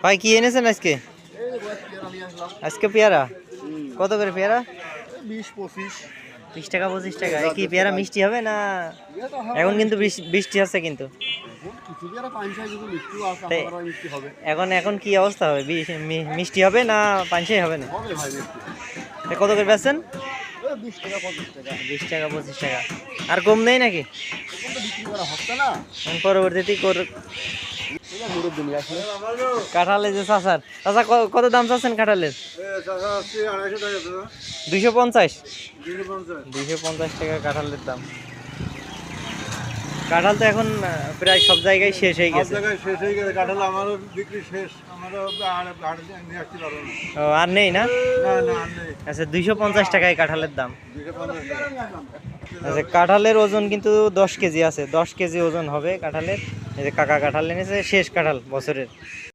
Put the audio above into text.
ভাই কি এনেছেন আজকে? আজকে পেয়ারা কত করে পেয়ারা? 20 টাকা 25 টাকা। কি পেয়ারা মিষ্টি হবে না? এখন কিন্তু বৃষ্টি আছে কিন্তু। এখন এখন কি অবস্থা হবে? মিষ্টি হবে না পানসাই হবে না? কত করে বেচছেন? 20 টাকা 25 টাকা। আর কম নেই নাকি? পরবর্তীতে কাঁঠালের যে চাচার চাচা কত দাম চাচ্ছেন কাঁঠালের? 250 250 টাকা কাঁঠালের দাম। কাঁঠাল তো এখন প্রায় সব জায়গায় শেষ হয়ে গেছে। কাঁঠাল আমারও বিক্রি শেষ, আমারও নিয়ে আসতে পারবো না। ও আর নেই না? না আচ্ছা 250 টাকায় কাঁঠালের দাম। আচ্ছা কাঁঠালের ওজন কিন্তু 10 কেজি আছে, 10 কেজি ওজন হবে কাঁঠালের। এই যে কাকা কাঁঠাল এনেছে, শেষ কাঁঠাল বছরের।